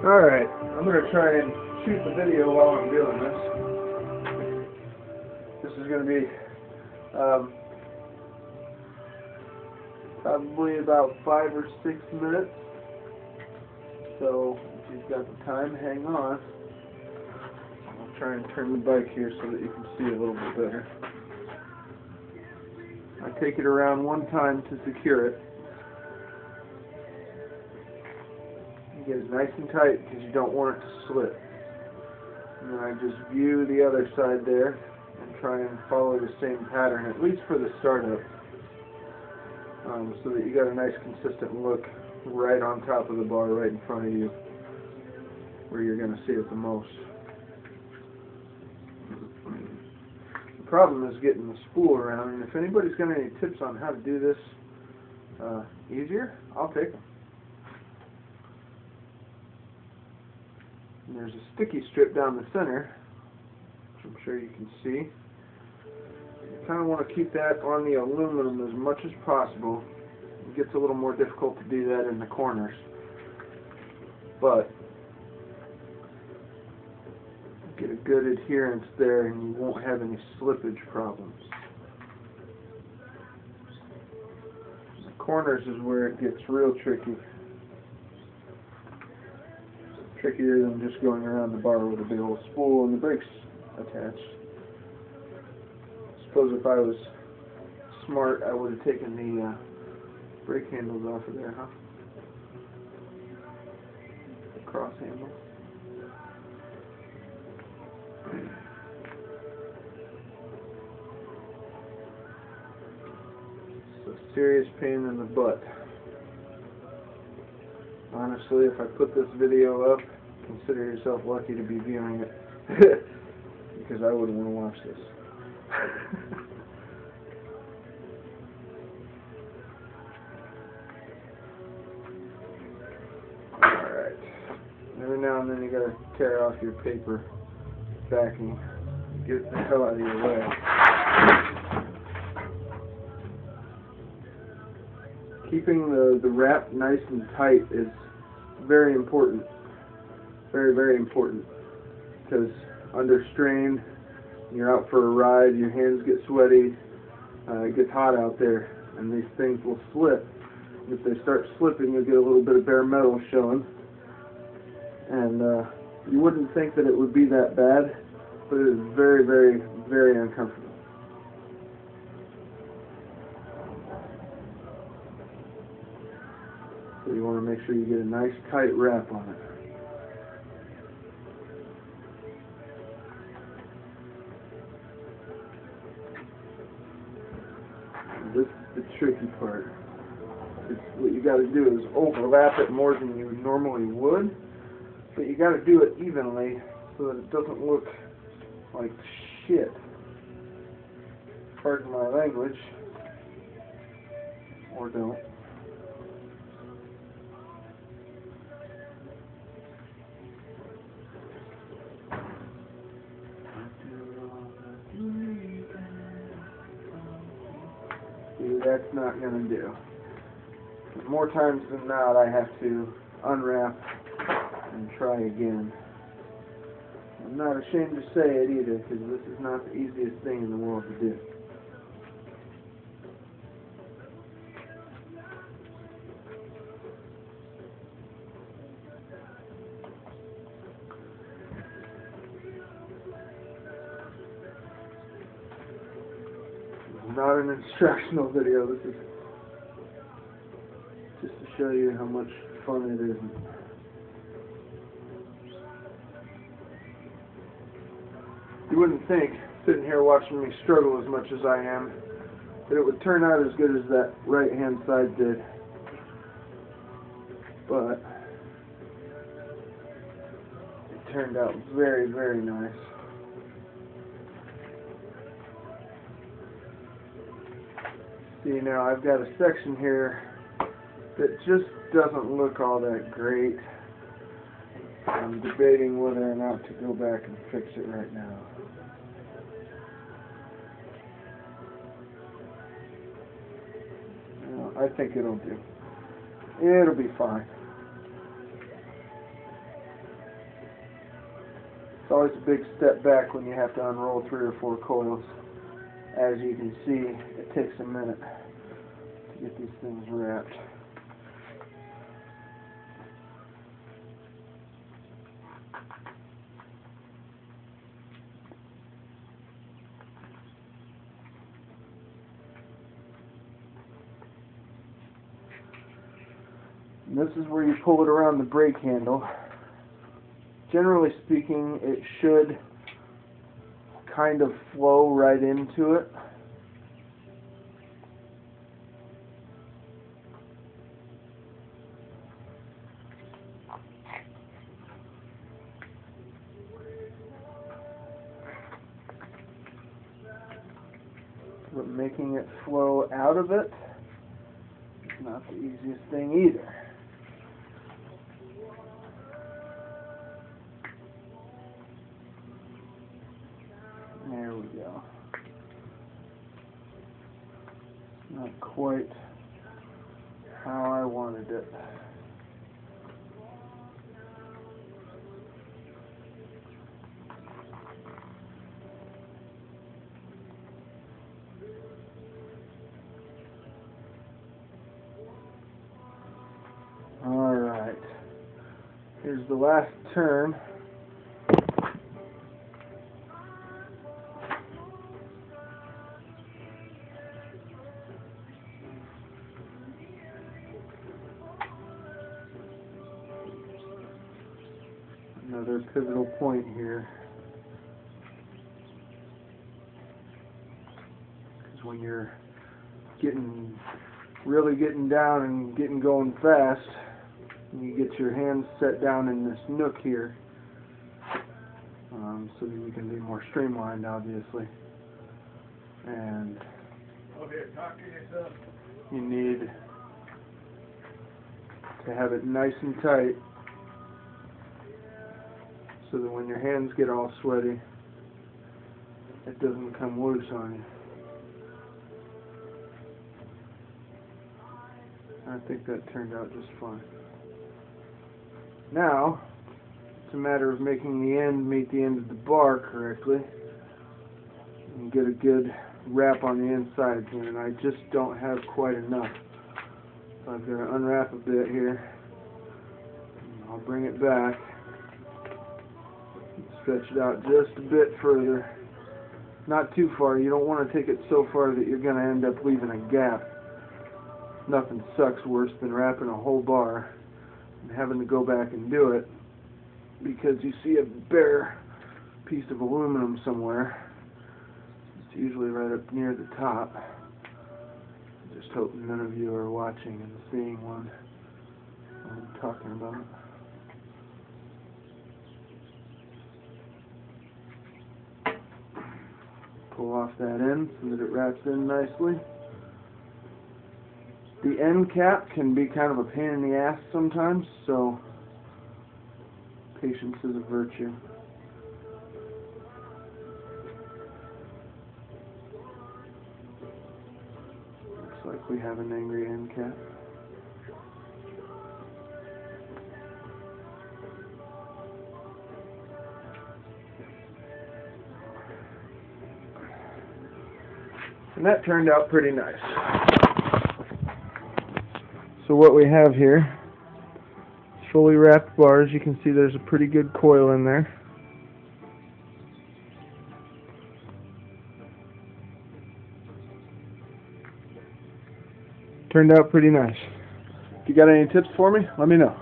Alright, I'm going to try and shoot the video while I'm doing this. This is going to be probably about 5 or 6 minutes. So, if you've got the time, hang on. I'll try and turn the bike here so that you can see a little bit better. I take it around one time to secure it. You get it nice and tight because you don't want it to slip. And then I just view the other side there and try and follow the same pattern, at least for the startup, so that you got a nice consistent look right on top of the bar, right in front of you, where you're going to see it the most. The problem is getting the spool around, and if anybody's got any tips on how to do this easier, I'll take them. And there's a sticky strip down the center, which I'm sure you can see. You kind of want to keep that on the aluminum as much as possible. It gets a little more difficult to do that in the corners, but get a good adherence there and you won't have any slippage problems. The corners is where it gets real tricky. Trickier than just going around the bar with a big old spool and the brakes attached. I suppose if I was smart, I would have taken the brake handles off of there, huh? The cross handle. It's a serious pain in the butt. Honestly, if I put this video up, consider yourself lucky to be viewing it. Because I wouldn't want to watch this. Alright. Every now and then you gotta tear off your paper backing. Get the hell out of your way. Keeping the wrap nice and tight is very important. Very, very important. Because under strain, you're out for a ride, your hands get sweaty, it gets hot out there, and these things will slip. If they start slipping, you'll get a little bit of bare metal showing. And you wouldn't think that it would be that bad, but it is very, very, very uncomfortable. So you want to make sure you get a nice tight wrap on it. This is the tricky part. What you got to do is overlap it more than you normally would, but you got to do it evenly so that it doesn't look like shit. Pardon my language, or don't. See, that's not going to do. More times than not, I have to unwrap and try again. I'm not ashamed to say it either, because this is not the easiest thing in the world to do. This is not an instructional video. This is just to show you how much fun it is. You wouldn't think, sitting here watching me struggle as much as I am, that it would turn out as good as that right-hand side did. But it turned out very, very nice. See, now I've got a section here that just doesn't look all that great. I'm debating whether or not to go back and fix it right now. I think it'll do. It'll be fine. It's always a big step back when you have to unroll 3 or 4 coils. As you can see, it takes a minute to get these things wrapped. And this is where you pull it around the brake handle. Generally speaking, it should kind of flow right into it. But making it flow out of it is not the easiest thing either. There we go. Not quite how I wanted it. Alright. Here's the last turn. Another pivotal point here, because when you're really getting down and getting going fast, you get your hands set down in this nook here, so that you can be more streamlined, obviously. And you need to have it nice and tight, so that when your hands get all sweaty, it doesn't come loose on you. I think that turned out just fine. Now, it's a matter of making the end meet the end of the bar correctly and get a good wrap on the inside here, and I just don't have quite enough. So I've got to unwrap a bit here. I'll bring it back. Stretch it out just a bit further. Not too far. You don't want to take it so far that you're going to end up leaving a gap. Nothing sucks worse than wrapping a whole bar and having to go back and do it because you see a bare piece of aluminum somewhere. It's usually right up near the top. Just hoping none of you are watching and seeing one I'm talking about. Pull off that end so that it wraps in nicely. The end cap can be kind of a pain in the ass sometimes, so patience is a virtue. Looks like we have an angry end cap. And that turned out pretty nice. So what we have here is fully wrapped bars. You can see there's a pretty good coil in there. Turned out pretty nice. If you got any tips for me, let me know.